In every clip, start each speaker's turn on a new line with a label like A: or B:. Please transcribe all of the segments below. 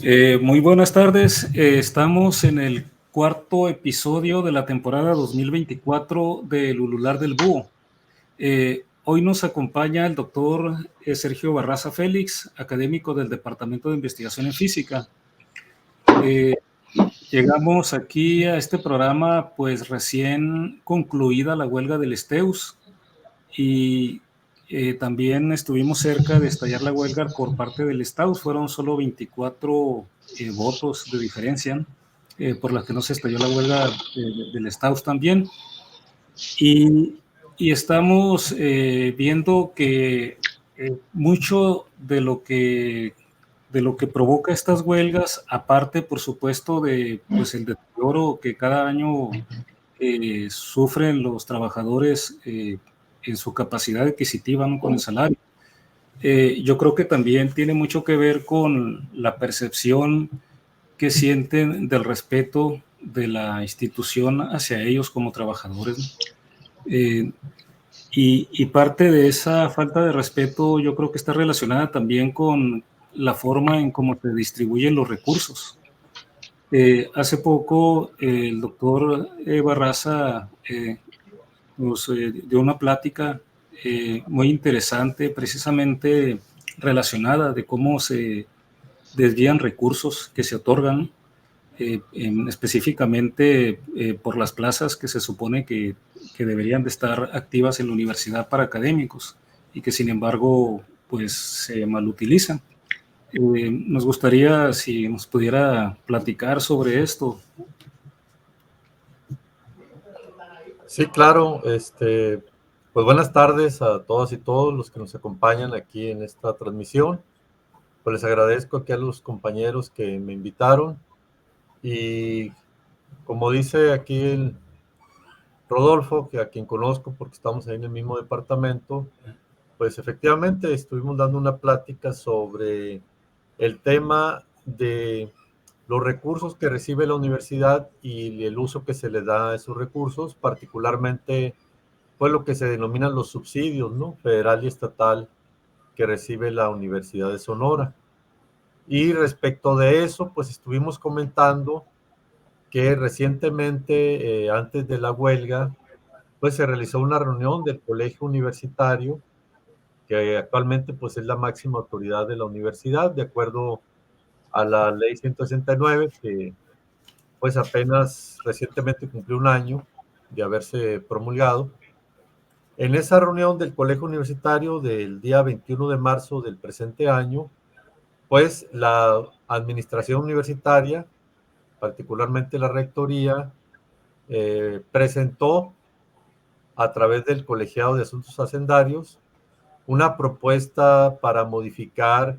A: Muy buenas tardes. Estamos en el cuarto episodio de la temporada 2024 del Ulular del Búho. Hoy nos acompaña el doctor Sergio Barraza Félix, académico del Departamento de Investigación en Física. Llegamos aquí a este programa pues recién concluida la huelga del STEUS y también estuvimos cerca de estallar la huelga por parte del STAUS. Fueron solo 24 votos de diferencia por las que no se estalló la huelga del STAUS también. Y estamos viendo que mucho de lo que provoca estas huelgas, aparte por supuesto de pues, el deterioro que cada año sufren los trabajadores en su capacidad adquisitiva, ¿no? Con el salario. Yo creo que también tiene mucho que ver con la percepción que sienten del respeto de la institución hacia ellos como trabajadores. Y parte de esa falta de respeto yo creo que está relacionada también con la forma en cómo se distribuyen los recursos. Hace poco el doctor Barraza nos dio una plática muy interesante, precisamente relacionada de cómo se desvían recursos que se otorgan específicamente por las plazas que se supone que deberían de estar activas en la universidad para académicos y que sin embargo pues se malutilizan. Nos gustaría si nos pudiera platicar sobre esto.
B: Sí, claro. Pues buenas tardes a todas y todos los que nos acompañan aquí en esta transmisión. Pues les agradezco aquí a los compañeros que me invitaron. Y como dice aquí el Rodolfo, que a quien conozco porque estamos ahí en el mismo departamento, pues efectivamente estuvimos dando una plática sobre el tema de los recursos que recibe la universidad y el uso que se le da a esos recursos, particularmente pues lo que se denominan los subsidios, ¿no? Federal y estatal que recibe la Universidad de Sonora. Y respecto de eso, pues estuvimos comentando que recientemente, antes de la huelga, pues se realizó una reunión del colegio universitario, que actualmente pues es la máxima autoridad de la universidad, de acuerdo a la ley 169, que pues apenas recientemente cumplió un año de haberse promulgado. En esa reunión del colegio universitario del día 21 de marzo del presente año, pues la administración universitaria, particularmente la rectoría, presentó a través del colegiado de asuntos hacendarios una propuesta para modificar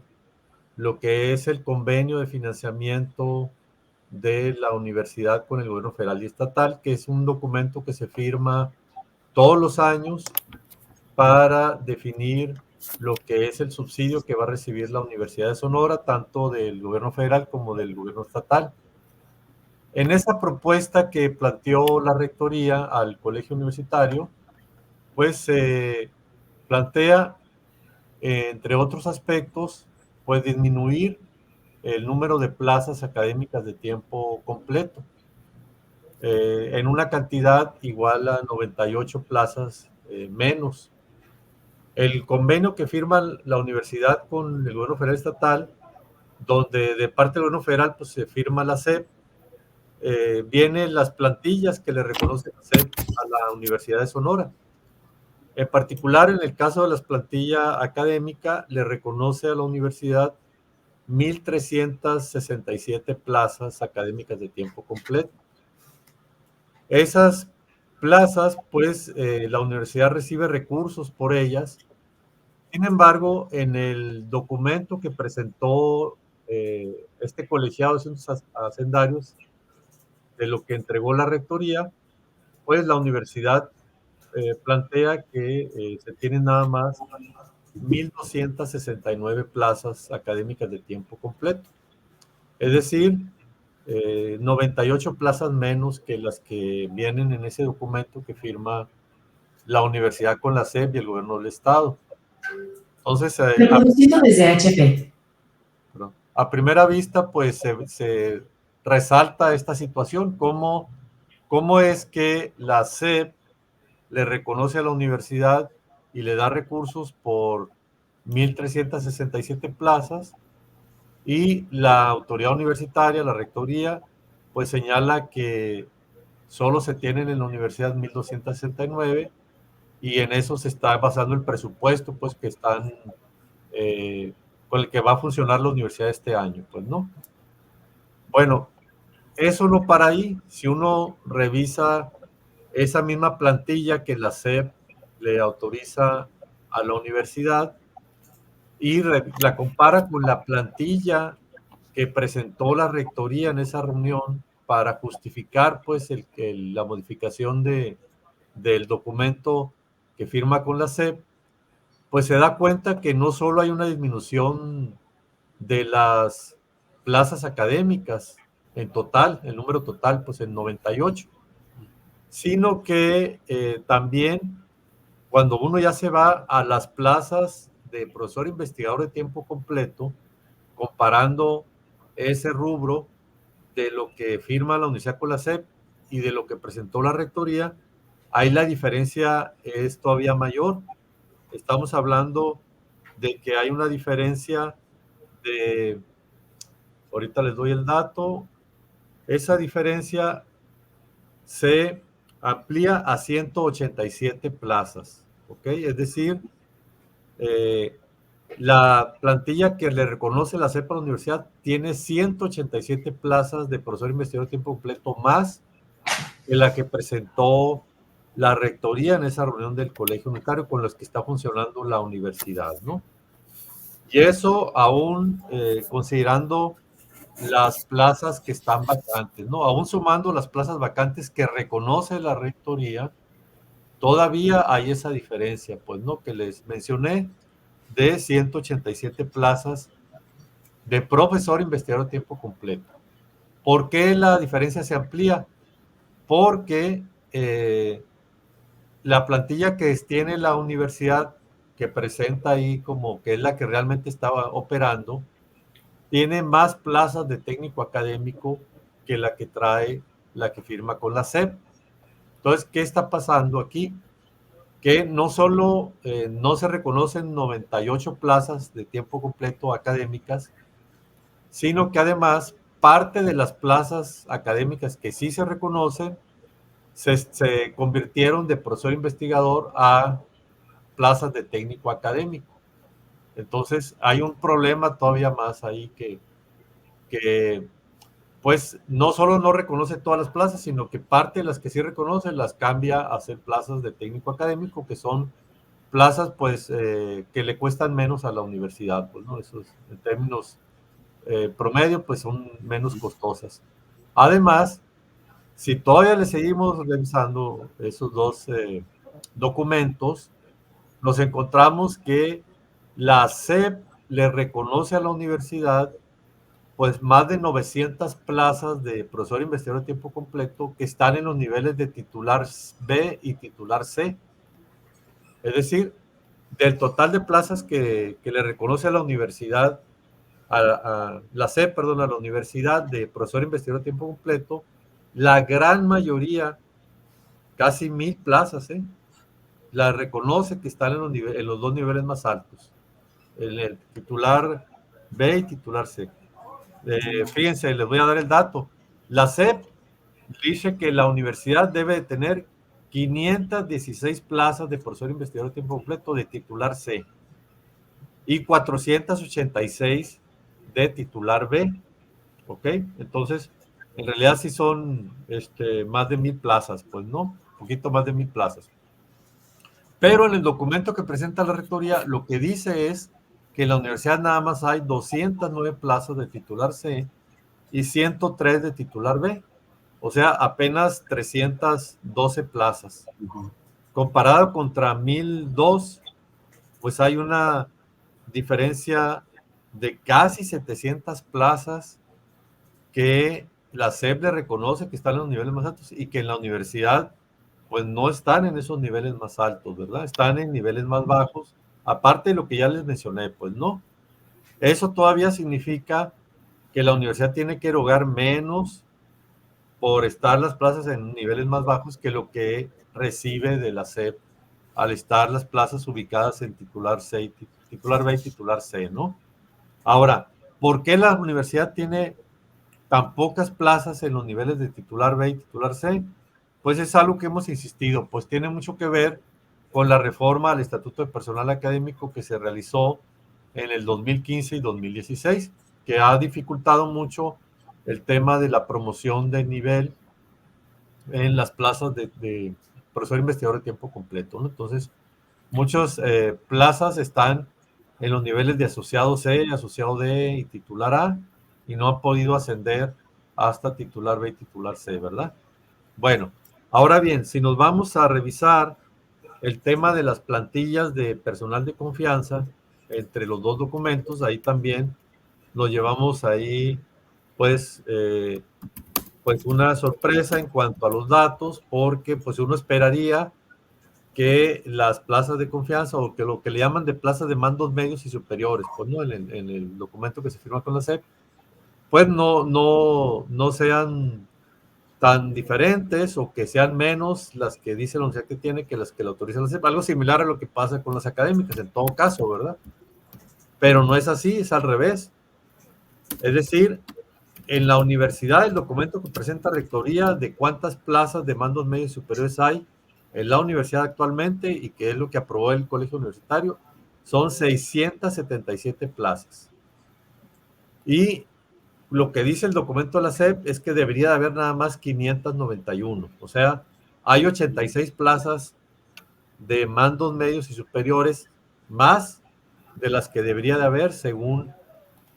B: lo que es el convenio de financiamiento de la universidad con el gobierno federal y estatal, que es un documento que se firma todos los años para definir lo que es el subsidio que va a recibir la Universidad de Sonora, tanto del gobierno federal como del gobierno estatal. En esa propuesta que planteó la rectoría al colegio universitario, pues se plantea, entre otros aspectos, pues disminuir el número de plazas académicas de tiempo completo, en una cantidad igual a 98 plazas menos. El convenio que firma la universidad con el gobierno federal estatal, donde de parte del gobierno federal pues se firma la SEP, vienen las plantillas que le reconoce la SEP a la Universidad de Sonora. En particular, en el caso de la plantilla académica, le reconoce a la universidad 1,367 plazas académicas de tiempo completo. Esas plazas, pues, la universidad recibe recursos por ellas. Sin embargo, en el documento que presentó este colegiado de asuntos hacendarios, de lo que entregó la rectoría, pues la universidad plantea que se tienen nada más 1,269 plazas académicas de tiempo completo. Es decir, 98 plazas menos que las que vienen en ese documento que firma la universidad con la SEP y el gobierno del estado. Entonces,
C: reproduciendo desde HP.
B: a primera vista, pues se resalta esta situación, cómo es que la SEP le reconoce a la universidad y le da recursos por 1,367 plazas, y la autoridad universitaria, la rectoría, pues señala que solo se tienen en la universidad 1,269, y en eso se está basando el presupuesto, pues que están, con el que va a funcionar la universidad este año, pues, ¿no? Bueno, eso no para ahí. Si uno revisa esa misma plantilla que la SEP le autoriza a la universidad y la compara con la plantilla que presentó la rectoría en esa reunión para justificar, pues, la modificación del documento que firma con la SEP, pues se da cuenta que no solo hay una disminución de las plazas académicas en total, el número total, pues en 98, sino que también cuando uno ya se va a las plazas de profesor investigador de tiempo completo, comparando ese rubro de lo que firma la Universidad con la SEP y de lo que presentó la rectoría, ahí la diferencia es todavía mayor. Estamos hablando de que hay una diferencia de, ahorita les doy el dato, esa diferencia se amplía a 187 plazas, ¿ok? Es decir, la plantilla que le reconoce la SEP a la universidad tiene 187 plazas de profesor investigador de tiempo completo más que la que presentó la rectoría en esa reunión del colegio unitario con los que está funcionando la universidad, ¿no? Y eso aún considerando las plazas que están vacantes, ¿no? Aún sumando las plazas vacantes que reconoce la rectoría, todavía hay esa diferencia, pues, ¿no? Que les mencioné, de 187 plazas de profesor investigador a tiempo completo. ¿Por qué la diferencia se amplía? Porque la plantilla que tiene la universidad, que presenta ahí como que es la que realmente estaba operando, tiene más plazas de técnico académico que la que trae la que firma con la SEP. Entonces, ¿qué está pasando aquí? Que no solo no se reconocen 98 plazas de tiempo completo académicas, sino que además parte de las plazas académicas que sí se reconocen se convirtieron de profesor investigador a plazas de técnico académico. Entonces hay un problema todavía más ahí que pues no solo no reconoce todas las plazas, sino que parte de las que sí reconoce las cambia a ser plazas de técnico académico, que son plazas pues que le cuestan menos a la universidad, pues, ¿no? Eso es, en términos promedio, pues son menos costosas. Además, si todavía le seguimos revisando esos dos documentos, nos encontramos que la SEP le reconoce a la universidad pues más de 900 plazas de profesor investigador de tiempo completo que están en los niveles de titular B y titular C. Es decir, del total de plazas que le reconoce a la universidad, a la SEP, perdón, a la universidad de profesor investigador de tiempo completo, la gran mayoría, casi 1,000 plazas, la reconoce que están en los dos niveles más altos, en el titular B y titular C. Fíjense, les voy a dar el dato. La SEP dice que la universidad debe de tener 516 plazas de profesor investigador de tiempo completo de titular C y 486 de titular B, ¿ok? Entonces, en realidad sí son más de 1,000 plazas, pues, ¿no? Un poquito más de 1,000 plazas. Pero en el documento que presenta la rectoría, lo que dice es que en la universidad nada más hay 209 plazas de titular C y 103 de titular B. O sea, apenas 312 plazas. Comparado contra 1,002, pues hay una diferencia de casi 700 plazas que la SEP le reconoce que están en los niveles más altos y que en la universidad pues no están en esos niveles más altos, ¿verdad? Están en niveles más bajos, aparte de lo que ya les mencioné, pues no. Eso todavía significa que la universidad tiene que erogar menos por estar las plazas en niveles más bajos que lo que recibe de la SEP al estar las plazas ubicadas en titular C, titular B y titular C, ¿no? Ahora, ¿por qué la universidad tiene tan pocas plazas en los niveles de titular B y titular C? Pues es algo que hemos insistido, pues tiene mucho que ver con la reforma al Estatuto de Personal Académico que se realizó en el 2015 y 2016, que ha dificultado mucho el tema de la promoción de nivel en las plazas de profesor investigador de tiempo completo, ¿no? Entonces, muchas plazas están en los niveles de asociado C, asociado D y titular A, y no han podido ascender hasta titular B y titular C, ¿verdad? Bueno, ahora bien, si nos vamos a revisar el tema de las plantillas de personal de confianza entre los dos documentos, ahí también nos llevamos ahí, pues, pues una sorpresa en cuanto a los datos, porque pues uno esperaría que las plazas de confianza o que lo que le llaman de plazas de mandos medios y superiores, pues no en el documento que se firma con la SEP, pues no sean tan diferentes o que sean menos las que dice la universidad que tiene que las que la autoriza la SEP, algo similar a lo que pasa con las académicas en todo caso, ¿verdad? Pero no es así, es al revés. Es decir, en la universidad, el documento que presenta rectoría de cuántas plazas de mandos medios y superiores hay en la universidad actualmente y que es lo que aprobó el colegio universitario, son 677 plazas. Y lo que dice el documento de la SEP es que debería de haber nada más 591. O sea, hay 86 plazas de mandos medios y superiores más de las que debería de haber según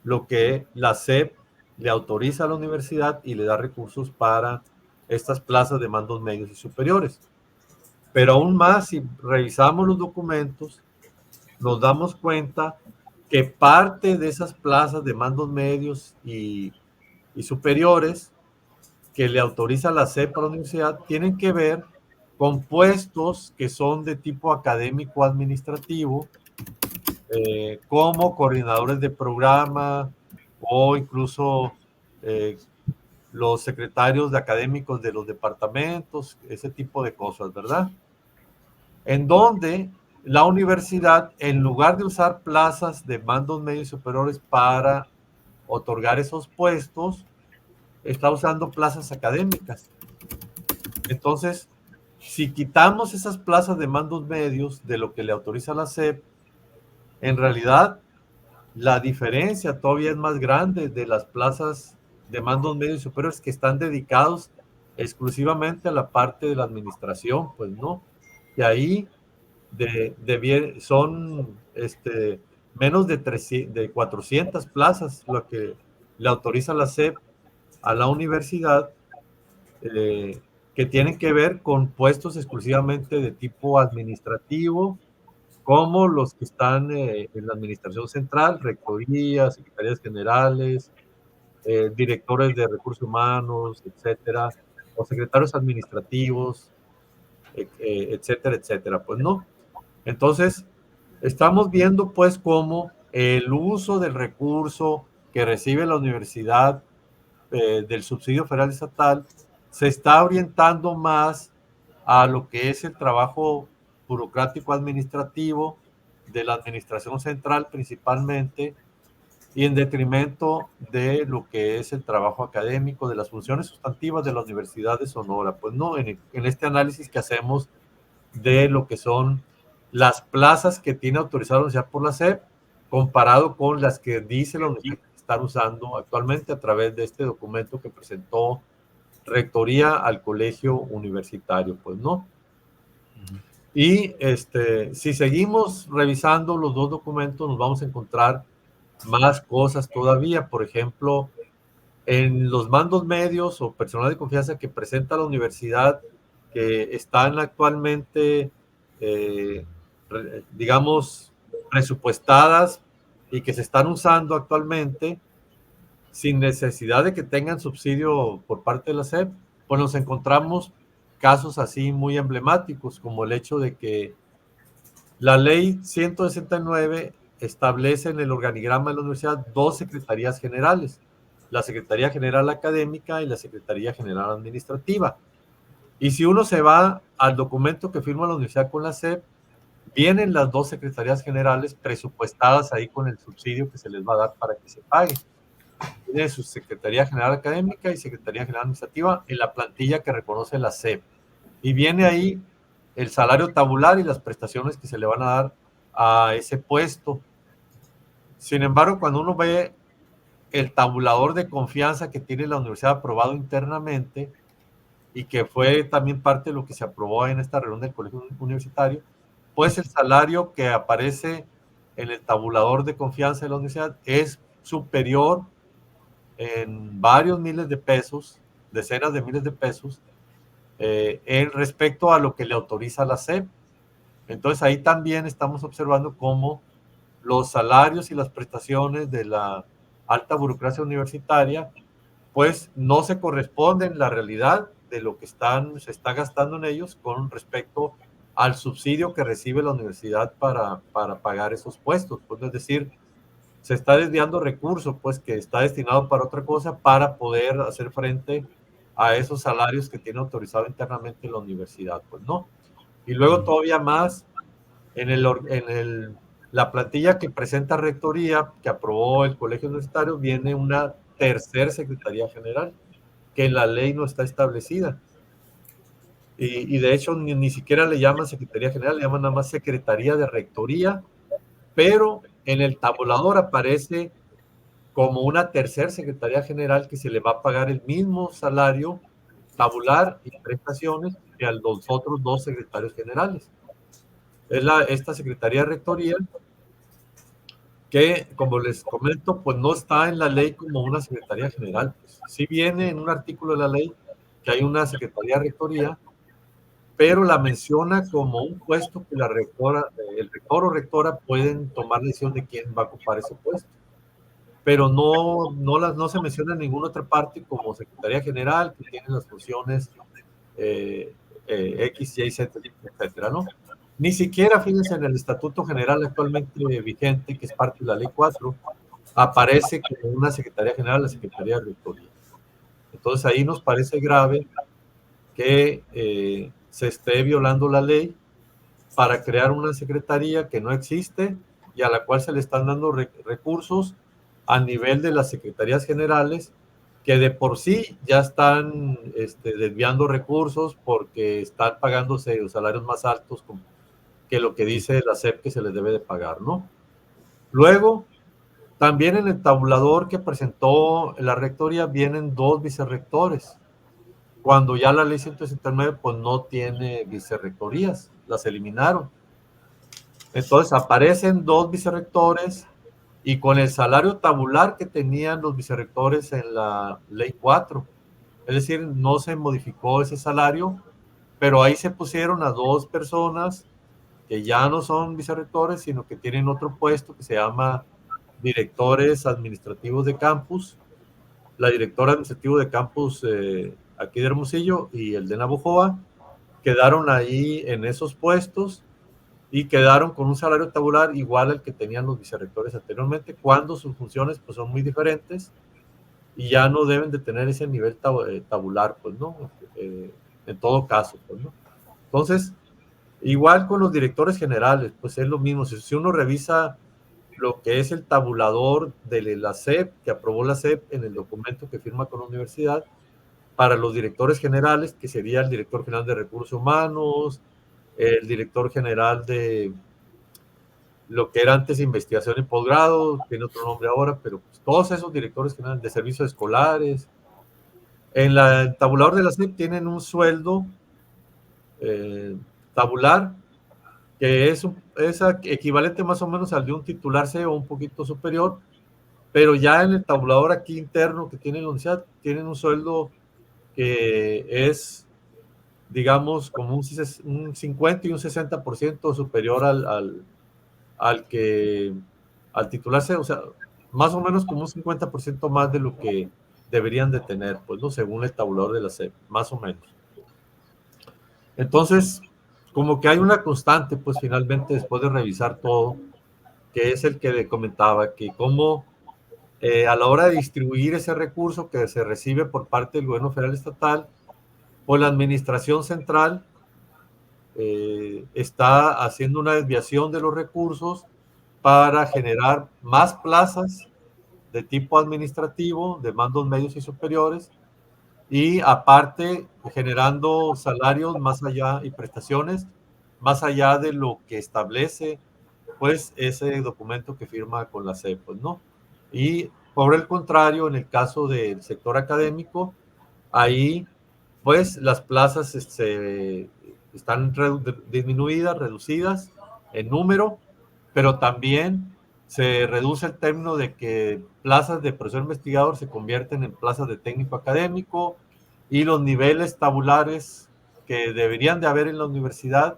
B: lo que la SEP le autoriza a la universidad y le da recursos para estas plazas de mandos medios y superiores. Pero aún más, si revisamos los documentos, nos damos cuenta que parte de esas plazas de mandos medios y superiores que le autoriza la SEP a la universidad tienen que ver con puestos que son de tipo académico administrativo, como coordinadores de programa o incluso los secretarios de académicos de los departamentos, ese tipo de cosas, ¿verdad? En donde la universidad, en lugar de usar plazas de mandos medios y superiores para otorgar esos puestos, está usando plazas académicas. Entonces, si quitamos esas plazas de mandos medios de lo que le autoriza la SEP, en realidad la diferencia todavía es más grande de las plazas de mandos medios y superiores que están dedicados exclusivamente a la parte de la administración, pues no. Y ahí son menos de 400 plazas lo que le autoriza la SEP a la universidad, que tienen que ver con puestos exclusivamente de tipo administrativo, como los que están en la administración central, rectorías, secretarías generales, directores de recursos humanos, etcétera, o secretarios administrativos, etcétera, etcétera. Pues no. Entonces, estamos viendo pues cómo el uso del recurso que recibe la universidad del subsidio federal estatal se está orientando más a lo que es el trabajo burocrático administrativo de la administración central principalmente, y en detrimento de lo que es el trabajo académico, de las funciones sustantivas de la Universidad de Sonora. Pues no, en este análisis que hacemos de lo que son las plazas que tiene autorizado la universidad por la SEP, comparado con las que dice la universidad que están usando actualmente a través de este documento que presentó rectoría al colegio universitario, pues no. Y si seguimos revisando los dos documentos, nos vamos a encontrar más cosas todavía. Por ejemplo, en los mandos medios o personal de confianza que presenta la universidad, que están actualmente, digamos, presupuestadas y que se están usando actualmente sin necesidad de que tengan subsidio por parte de la SEP, pues nos encontramos casos así muy emblemáticos, como el hecho de que la ley 169 establece en el organigrama de la universidad dos secretarías generales, la Secretaría General Académica y la Secretaría General Administrativa. Y si uno se va al documento que firma la universidad con la SEP, vienen las dos secretarías generales presupuestadas ahí con el subsidio que se les va a dar para que se pague. Tiene su Secretaría General Académica y Secretaría General Administrativa en la plantilla que reconoce la SEP. Y viene ahí el salario tabular y las prestaciones que se le van a dar a ese puesto. Sin embargo, cuando uno ve el tabulador de confianza que tiene la universidad aprobado internamente y que fue también parte de lo que se aprobó en esta reunión del colegio universitario, pues el salario que aparece en el tabulador de confianza de la universidad es superior en varios miles de pesos, decenas de miles de pesos, en respecto a lo que le autoriza la SEP. Entonces ahí también estamos observando cómo los salarios y las prestaciones de la alta burocracia universitaria pues no se corresponden la realidad de lo que se está gastando en ellos con respecto al subsidio que recibe la universidad para pagar esos puestos. Pues, es decir, se está desviando recursos pues que está destinado para otra cosa para poder hacer frente a esos salarios que tiene autorizado internamente la universidad, pues no. Y luego todavía más, la plantilla que presenta rectoría, que aprobó el colegio universitario, viene una tercer secretaría general, que en la ley no está establecida. Y de hecho ni siquiera le llaman secretaría general, le llaman nada más secretaría de rectoría, pero en el tabulador aparece como una tercer secretaría general que se le va a pagar el mismo salario tabular y prestaciones que a los otros dos secretarios generales. Es esta secretaría de rectoría que, como les comento, pues no está en la ley como una secretaría general. Pues, sí viene en un artículo de la ley que hay una secretaría de rectoría, pero la menciona como un puesto que la rectora, el rector o rectora pueden tomar la decisión de quién va a ocupar ese puesto. Pero no se menciona en ninguna otra parte como secretaría general, que tiene las funciones X, Y, Z, etcétera, ¿no? Ni siquiera, fíjense, en el Estatuto General actualmente vigente, que es parte de la Ley 4, aparece como una Secretaría General la Secretaría de Rectoría. Entonces ahí nos parece grave que se esté violando la ley para crear una secretaría que no existe y a la cual se le están dando recursos a nivel de las secretarías generales, que de por sí ya están desviando recursos porque están pagándose los salarios más altos que lo que dice la SEP que se les debe de pagar, ¿no? Luego, también en el tabulador que presentó la rectoría vienen dos vicerrectores, cuando ya la ley 169 pues no tiene vicerrectorías, las eliminaron. Entonces aparecen dos vicerrectores y con el salario tabular que tenían los vicerrectores en la ley 4. Es decir, no se modificó ese salario, pero ahí se pusieron a dos personas que ya no son vicerrectores, sino que tienen otro puesto que se llama directores administrativos de campus. La directora administrativa de campus aquí de Hermosillo y el de Navojoa quedaron ahí en esos puestos y quedaron con un salario tabular igual al que tenían los vicerrectores anteriormente, cuando sus funciones pues, son muy diferentes y ya no deben de tener ese nivel tabular, pues, ¿no? En todo caso, pues, ¿no? Entonces, igual con los directores generales, pues es lo mismo. Si uno revisa lo que es el tabulador de la SEP, que aprobó la SEP en el documento que firma con la universidad, para los directores generales, que sería el director general de recursos humanos, el director general de lo que era antes investigación y posgrado, tiene otro nombre ahora, pero pues todos esos directores generales de servicios escolares, en el tabulador de la SEP tienen un sueldo tabular que es equivalente más o menos al de un titular C o un poquito superior, pero ya en el tabulador aquí interno que tiene la universidad, tienen un sueldo que es, digamos, como un 50 y un 60% superior al titular C, o sea, más o menos como un 50% más de lo que deberían de tener, pues, ¿no? Según el tabulador de la SEP, más o menos. Entonces, como que hay una constante, pues finalmente después de revisar todo, que es el que le comentaba, que como a la hora de distribuir ese recurso que se recibe por parte del gobierno federal estatal, pues la administración central está haciendo una desviación de los recursos para generar más plazas de tipo administrativo, de mandos medios y superiores, y aparte generando salarios más allá y prestaciones más allá de lo que establece pues ese documento que firma con la SEP, pues, ¿no? Y por el contrario, en el caso del sector académico, ahí pues las plazas están disminuidas, reducidas en número, pero también se reduce el término de que plazas de profesor investigador se convierten en plazas de técnico académico y los niveles tabulares que deberían de haber en la universidad,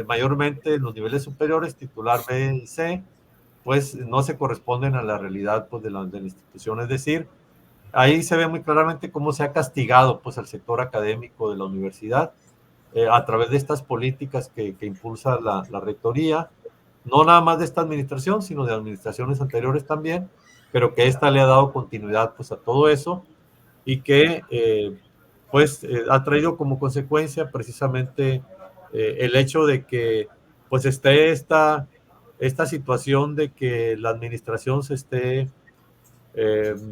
B: mayormente en los niveles superiores, titular B y C, pues no se corresponden a la realidad pues, de la institución. Es decir, ahí se ve muy claramente cómo se ha castigado pues, al sector académico de la universidad a través de estas políticas que impulsa la rectoría, no nada más de esta administración, sino de administraciones anteriores también, pero que esta le ha dado continuidad pues, a todo eso y que ha traído como consecuencia precisamente el hecho de que pues esté esta situación de que la administración se esté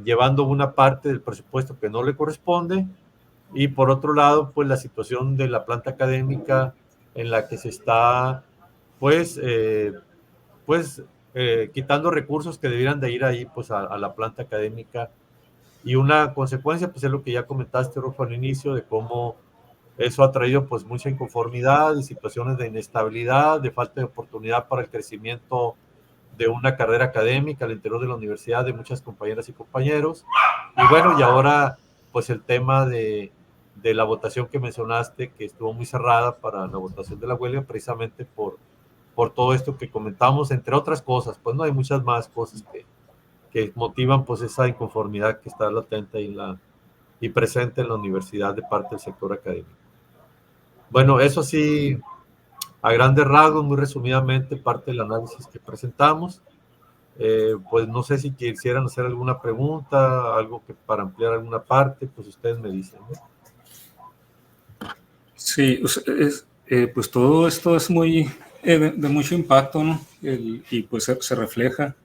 B: llevando una parte del presupuesto que no le corresponde y por otro lado pues la situación de la planta académica en la que se está pues quitando recursos que debieran de ir ahí pues a la planta académica y una consecuencia pues es lo que ya comentaste, Rolfo, al inicio, de cómo eso ha traído pues mucha inconformidad y situaciones de inestabilidad, de falta de oportunidad para el crecimiento de una carrera académica al interior de la universidad de muchas compañeras y compañeros. Y bueno, y ahora pues el tema de la votación que mencionaste, que estuvo muy cerrada para la votación de la huelga, precisamente por todo esto que comentamos, entre otras cosas, pues no hay muchas más cosas que motivan pues esa inconformidad que está latente y presente en la universidad de parte del sector académico. Bueno, eso sí, a grandes rasgos, muy resumidamente, parte del análisis que presentamos. Pues no sé si quisieran hacer alguna pregunta, algo que para ampliar alguna parte, pues ustedes me dicen, ¿no?
A: Sí, pues todo esto es muy de mucho impacto, ¿no? Y pues se refleja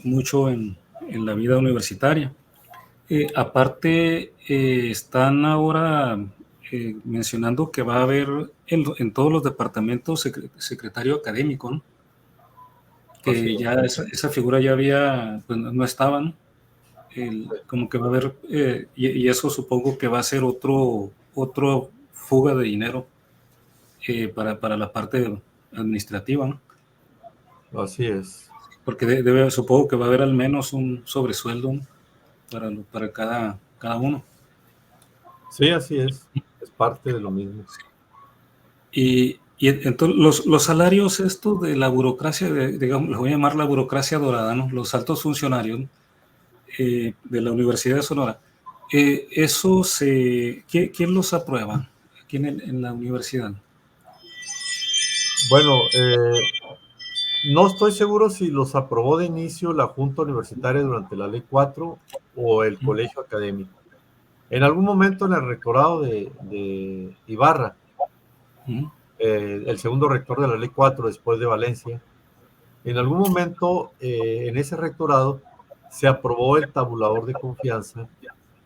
A: mucho en la vida universitaria. Aparte, están ahora mencionando que va a haber en todos los departamentos secretario académico, ¿no? Que ya esa figura ya había, pues no estaba, ¿no? Como que va a haber, y eso supongo que va a ser otro fuga de dinero para la parte administrativa, ¿no?
B: Así es.
A: Porque supongo que va a haber al menos un sobresueldo, ¿no? para cada uno.
B: Sí, así es parte de lo mismo.
A: Y entonces los salarios estos de la burocracia, digamos, les voy a llamar la burocracia dorada, ¿no? Los altos funcionarios, ¿no? De la Universidad de Sonora, eso ¿quién los aprueba aquí en la universidad?
B: Bueno, no estoy seguro si los aprobó de inicio la Junta Universitaria durante la Ley 4 o el Colegio Académico. En algún momento en el rectorado de Ibarra, el segundo rector de la Ley 4 después de Valencia, en algún momento en ese rectorado se aprobó el tabulador de confianza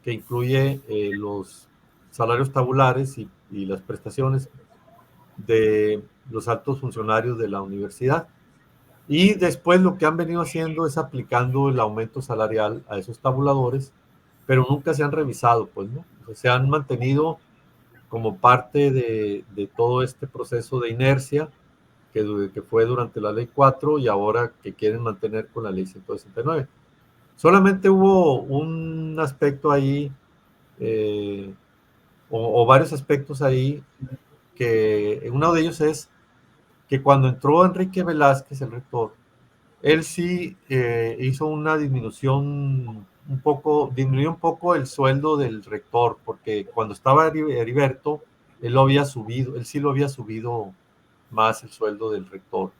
B: que incluye los salarios tabulares y las prestaciones de los altos funcionarios de la universidad. Y después lo que han venido haciendo es aplicando el aumento salarial a esos tabuladores, pero nunca se han revisado, pues, ¿no? O sea, se han mantenido como parte de todo este proceso de inercia que fue durante la Ley 4 y ahora que quieren mantener con la Ley 169. Solamente hubo un aspecto ahí, o varios aspectos ahí, que uno de ellos es que cuando entró Enrique Velázquez, el rector, él sí hizo una disminución disminuyó un poco el sueldo del rector, porque cuando estaba Heriberto, él sí lo había subido más el sueldo del rector.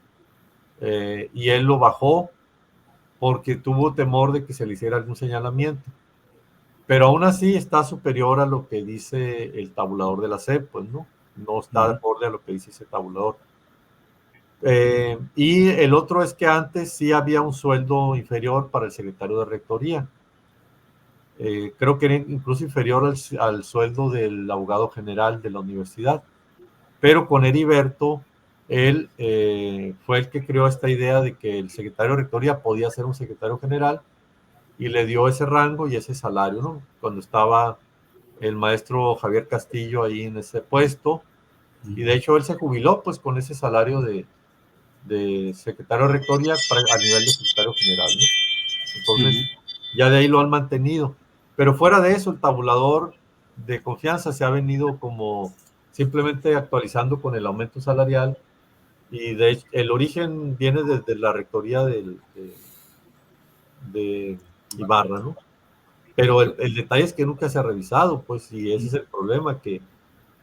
B: Y él lo bajó porque tuvo temor de que se le hiciera algún señalamiento. Pero aún así está superior a lo que dice el tabulador de la SEP, pues no está de acorde a lo que dice ese tabulador. Y el otro es que antes sí había un sueldo inferior para el secretario de rectoría. Creo que era incluso inferior al sueldo del abogado general de la universidad. Pero con Heriberto, él fue el que creó esta idea de que el secretario de rectoría podía ser un secretario general y le dio ese rango y ese salario, ¿no? Cuando estaba el maestro Javier Castillo ahí en ese puesto, y de hecho él se jubiló pues con ese salario de secretario de rectoría a nivel de secretario general, ¿no? Entonces, ya de ahí lo han mantenido. Pero fuera de eso, el tabulador de confianza se ha venido como simplemente actualizando con el aumento salarial, y de hecho, el origen viene desde la rectoría de Ibarra, ¿no? Pero el detalle es que nunca se ha revisado, pues, y ese es el problema, que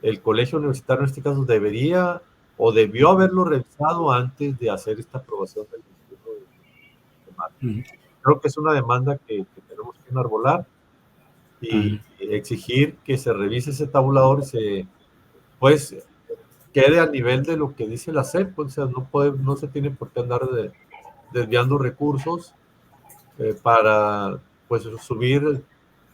B: el colegio universitario en este caso debería o debió haberlo revisado antes de hacer esta aprobación del Instituto de Marketing. Creo que es una demanda que tenemos que enarbolar y exigir que se revise ese tabulador y pues quede a nivel de lo que dice la SEP, pues, o sea, no se tiene por qué andar desviando recursos para pues subir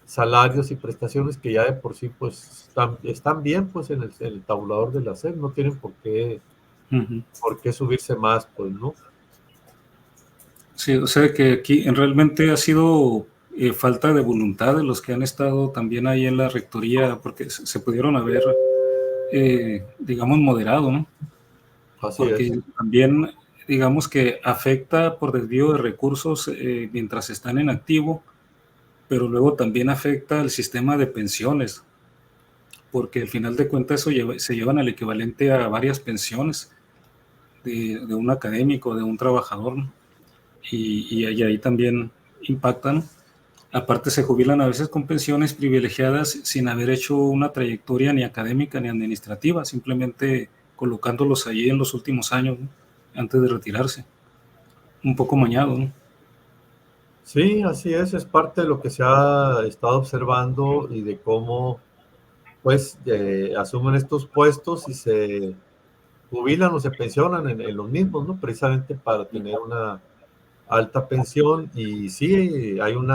B: salarios y prestaciones que ya de por sí pues están bien pues en el tabulador de la SEP, no tienen por qué subirse más, pues, ¿no?
A: Sí, o sea que aquí realmente ha sido falta de voluntad de los que han estado también ahí en la rectoría, porque se pudieron haber, digamos, moderado, ¿no?
B: Así
A: porque
B: es.
A: También, digamos que afecta por desvío de recursos mientras están en activo, pero luego también afecta al sistema de pensiones, porque al final de cuentas se llevan al equivalente a varias pensiones de un académico, de un trabajador, ¿no? y ahí también impactan. Aparte se jubilan a veces con pensiones privilegiadas sin haber hecho una trayectoria ni académica ni administrativa, simplemente colocándolos ahí en los últimos años, ¿no? Antes de retirarse. Un poco mañado, ¿no?
B: Sí, así es parte de lo que se ha estado observando y de cómo pues asumen estos puestos y se jubilan o se pensionan en los mismos, ¿no? Precisamente para tener una alta pensión, y sí hay un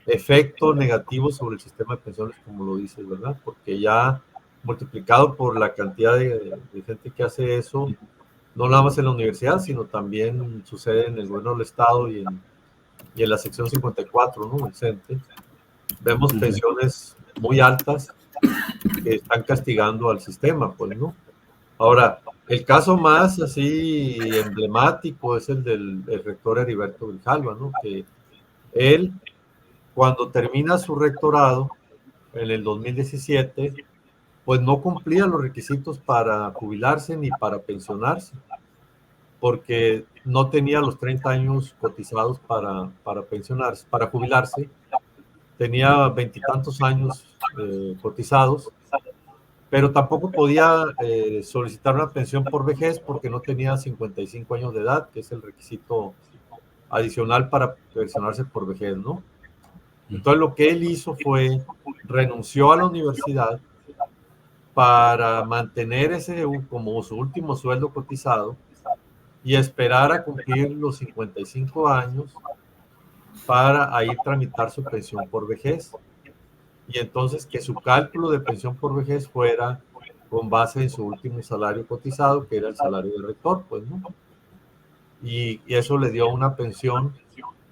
B: efecto negativo sobre el sistema de pensiones, como lo dices, ¿verdad? Porque ya multiplicado por la cantidad de gente que hace eso, no nada más en la universidad, sino también sucede en el gobierno del estado y en la sección 54, ¿no? El CENTE. Vemos pensiones muy altas que están castigando al sistema, pues, ¿no? Ahora, el caso más así emblemático es el del rector Heriberto Grijalva, ¿no? Que él, cuando termina su rectorado en el 2017, pues no cumplía los requisitos para jubilarse ni para pensionarse, porque no tenía los 30 años cotizados para pensionarse, para jubilarse, tenía veintitantos años cotizados, pero tampoco podía solicitar una pensión por vejez porque no tenía 55 años de edad, que es el requisito adicional para pensionarse por vejez, ¿no? Entonces lo que él hizo fue renunció a la universidad para mantener ese como su último sueldo cotizado y esperar a cumplir los 55 años para ahí tramitar su pensión por vejez. Y entonces que su cálculo de pensión por vejez fuera con base en su último salario cotizado, que era el salario de rector, pues, ¿no? Y eso le dio una pensión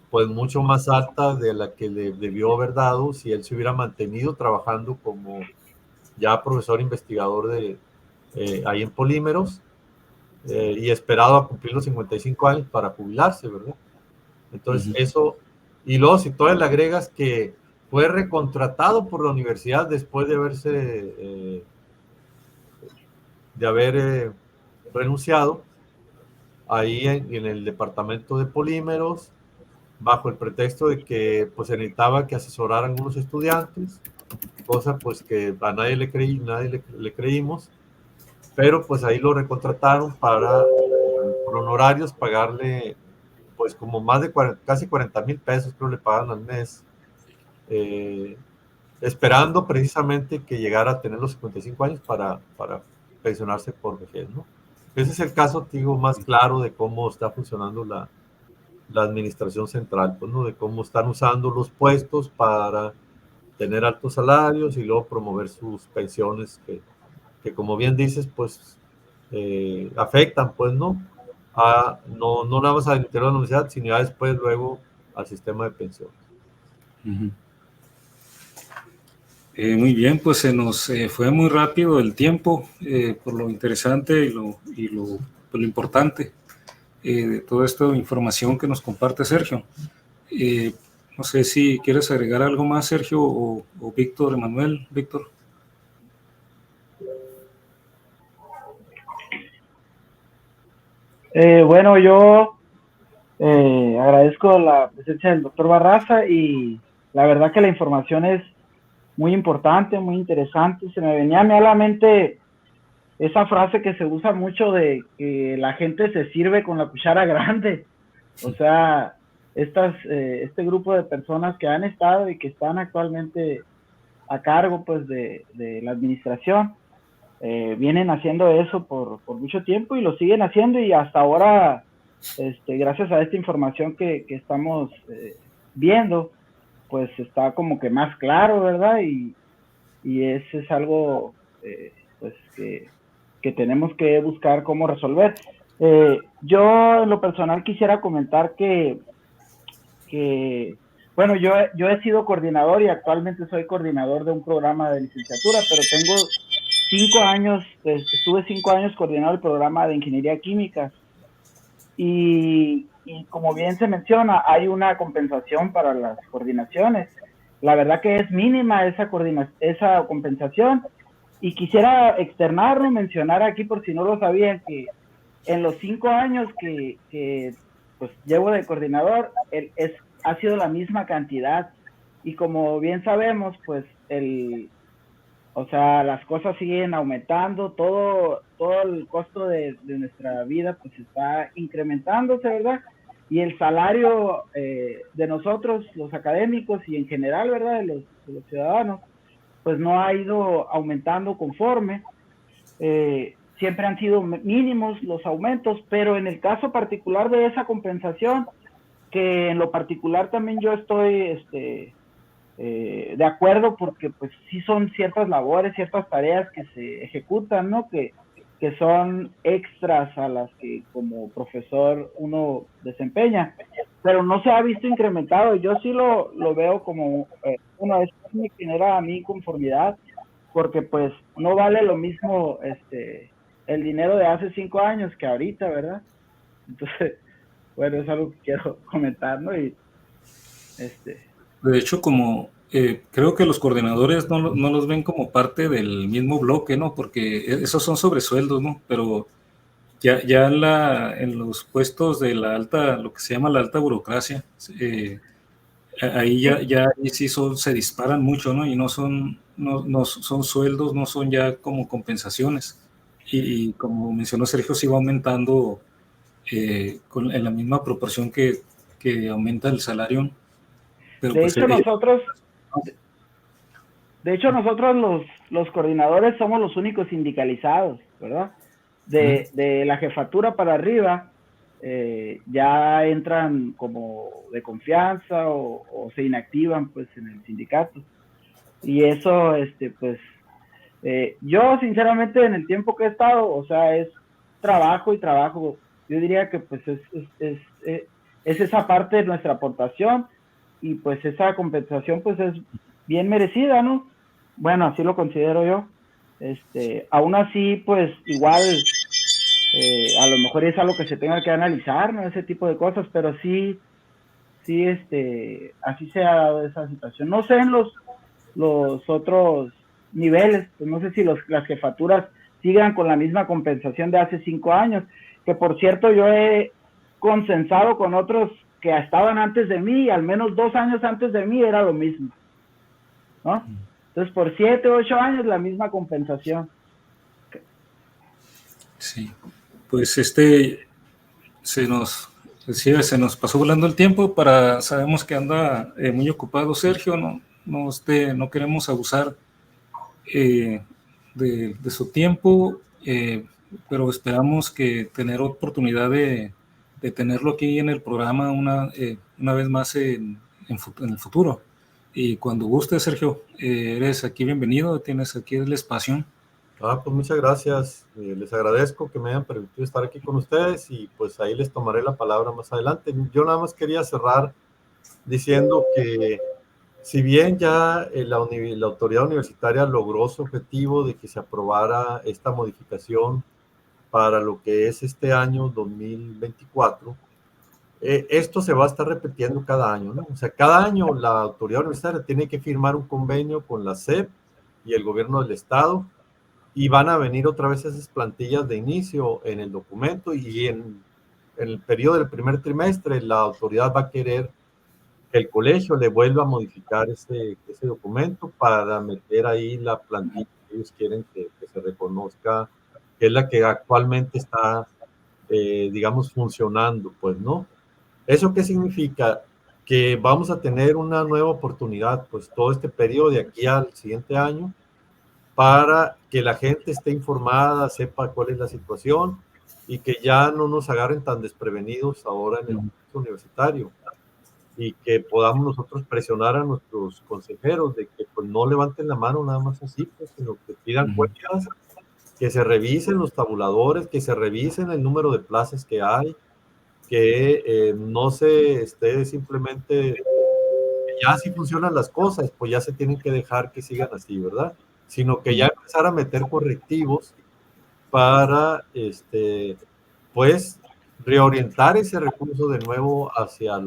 B: pues mucho más alta de la que le debió haber dado si él se hubiera mantenido trabajando como ya profesor investigador ahí en Polímeros, y esperado a cumplir los 55 años para jubilarse, ¿verdad? Entonces eso, y luego si todavía le agregas que fue recontratado por la universidad después de haber renunciado ahí en el departamento de Polímeros, bajo el pretexto de que pues se necesitaba que asesoraran a algunos estudiantes, cosa pues que a nadie le creímos, pero pues ahí lo recontrataron para por honorarios pagarle pues como más de casi 40,000 pesos creo le pagan al mes, esperando precisamente que llegara a tener los 55 años para pensionarse por vejez, ¿no? Ese es el caso, digo, más claro de cómo está funcionando la administración central, pues, ¿no? De cómo están usando los puestos para tener altos salarios y luego promover sus pensiones que como bien dices, pues afectan, pues, ¿no? No nada más al interior de la universidad, sino ya después luego al sistema de pensiones.
A: Muy bien, pues se nos fue muy rápido el tiempo por lo interesante y lo importante de toda esta información que nos comparte Sergio. No sé si quieres agregar algo más, Sergio, o Víctor, Emanuel. Víctor.
C: Bueno, yo agradezco la presencia del doctor Barraza y la verdad que la información es muy importante, muy interesante. Se me venía a mí a la mente esa frase que se usa mucho de que la gente se sirve con la cuchara grande. O sea, este grupo de personas que han estado y que están actualmente a cargo pues de la administración, vienen haciendo eso por mucho tiempo y lo siguen haciendo, y hasta ahora, gracias a esta información que estamos viendo, pues está como que más claro, ¿verdad? Y eso es algo pues que tenemos que buscar cómo resolver. Yo en lo personal quisiera comentar que bueno, yo he sido coordinador y actualmente soy coordinador de un programa de licenciatura, pero tengo 5 años, estuve 5 años coordinando el programa de ingeniería química, y como bien se menciona, hay una compensación para las coordinaciones. La verdad que es mínima esa compensación, y quisiera externarlo, mencionar aquí por si no lo sabían, que en los 5 años que pues llevo de coordinador, ha sido la misma cantidad, y como bien sabemos, pues o sea, las cosas siguen aumentando, todo el costo de nuestra vida pues está incrementándose, ¿verdad? Y el salario de nosotros, los académicos, y en general, ¿verdad?, de los ciudadanos, pues no ha ido aumentando conforme. Siempre han sido mínimos los aumentos, pero en el caso particular de esa compensación, que en lo particular también yo estoy de acuerdo, porque pues sí son ciertas labores, ciertas tareas que se ejecutan, ¿no? Que son extras a las que como profesor uno desempeña, pero no se ha visto incrementado. Yo sí lo veo como una vez que me genera a mí conformidad, porque pues no vale lo mismo el dinero de hace 5 años que ahorita, ¿verdad? Entonces, bueno, es algo que quiero comentar, ¿no? Y
A: de hecho, como creo que los coordinadores no los ven como parte del mismo bloque, ¿no? Porque esos son sobresueldos, ¿no? Pero ya en los puestos de la alta, lo que se llama la alta burocracia, ahí ahí sí se disparan mucho, ¿no? Y no son sueldos, no son ya como compensaciones. Y como mencionó Sergio, sí va aumentando en la misma proporción que aumenta el salario. Pero
C: de
A: pues,
C: hecho, nosotros los coordinadores somos los únicos sindicalizados, ¿verdad? De la jefatura para arriba, ya entran como de confianza o se inactivan pues en el sindicato. Y eso, pues, yo sinceramente en el tiempo que he estado, o sea, es trabajo y trabajo. Yo diría que pues es esa parte de nuestra aportación, y pues esa compensación pues es bien merecida, ¿no? Bueno, así lo considero yo. Aún así, pues igual, a lo mejor es algo que se tenga que analizar, ¿no? Ese tipo de cosas, pero sí, así se ha dado esa situación. No sé en los otros niveles, pues no sé si las jefaturas sigan con la misma compensación de hace 5 años, que por cierto yo he consensado con otros que estaban antes de mí, y al menos 2 años antes de mí era lo mismo, ¿no? Entonces por 7, 8 años la misma compensación.
A: Sí, pues se nos Pues sí, se nos pasó volando el tiempo. Sabemos que anda muy ocupado Sergio, no queremos abusar de su tiempo, pero esperamos que tener oportunidad de tenerlo aquí en el programa una vez más en el futuro. Y cuando guste, Sergio, eres aquí bienvenido, tienes aquí el espacio.
B: Pues muchas gracias, les agradezco que me hayan permitido estar aquí con ustedes y pues ahí les tomaré la palabra más adelante. Yo nada más quería cerrar diciendo que si bien ya la autoridad universitaria logró su objetivo de que se aprobara esta modificación para lo que es este año 2024, esto se va a estar repitiendo cada año, ¿no? O sea, cada año la autoridad universitaria tiene que firmar un convenio con la SEP y el gobierno del estado y van a venir otra vez esas plantillas de inicio en el documento y en el periodo del primer trimestre la autoridad va a querer que el colegio le vuelva a modificar ese documento para meter ahí la plantilla que ellos quieren que se reconozca, que es la que actualmente está, digamos, funcionando, pues, ¿no? ¿Eso qué significa? Que vamos a tener una nueva oportunidad, pues, todo este periodo de aquí al siguiente año, para que la gente esté informada, sepa cuál es la situación y que ya no nos agarren tan desprevenidos ahora en el contexto universitario y que podamos nosotros presionar a nuestros consejeros de que pues no levanten la mano nada más así, pues, sino que pidan cuentas, que se revisen los tabuladores, que se revisen el número de plazas que hay, que no se esté simplemente, ya así funcionan las cosas, pues ya se tienen que dejar que sigan así, ¿verdad? Sino que ya empezar a meter correctivos para, pues, reorientar ese recurso de nuevo hacia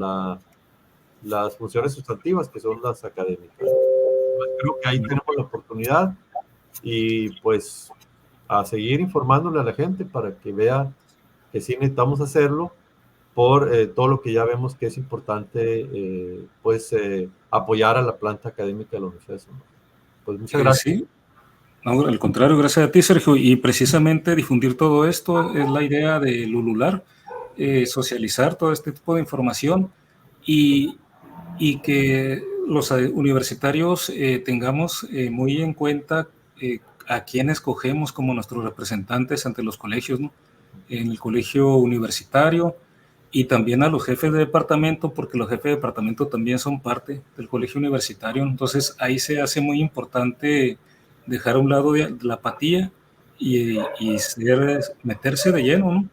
B: las funciones sustantivas, que son las académicas. Pues creo que ahí tenemos la oportunidad y pues a seguir informándole a la gente para que vea que sí necesitamos hacerlo por todo lo que ya vemos que es importante, pues apoyar a la planta académica de la Universidad de Sonora. Pues muchas gracias.
A: Sí. No, al contrario, gracias a ti, Sergio. Y precisamente difundir todo esto es la idea de Lulular, socializar todo este tipo de información y que los universitarios tengamos muy en cuenta a quién escogemos como nuestros representantes ante los colegios, ¿no? En el colegio universitario y también a los jefes de departamento, porque los jefes de departamento también son parte del colegio universitario. Entonces ahí se hace muy importante dejar a un lado de la apatía y meterse de lleno, ¿no?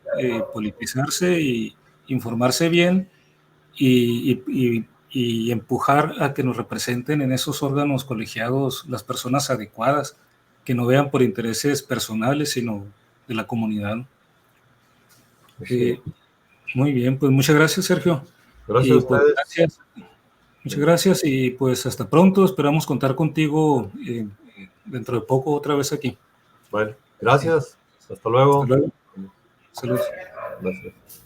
A: Politizarse y informarse bien y empujar a que nos representen en esos órganos colegiados las personas adecuadas, que no vean por intereses personales, sino de la comunidad. Muy bien, pues muchas gracias, Sergio.
B: Gracias a ustedes.
A: Gracias. Muchas gracias y pues hasta pronto. Esperamos contar contigo dentro de poco otra vez aquí.
B: Bueno, gracias. Hasta luego.
A: Hasta luego. Saludos.
B: Gracias.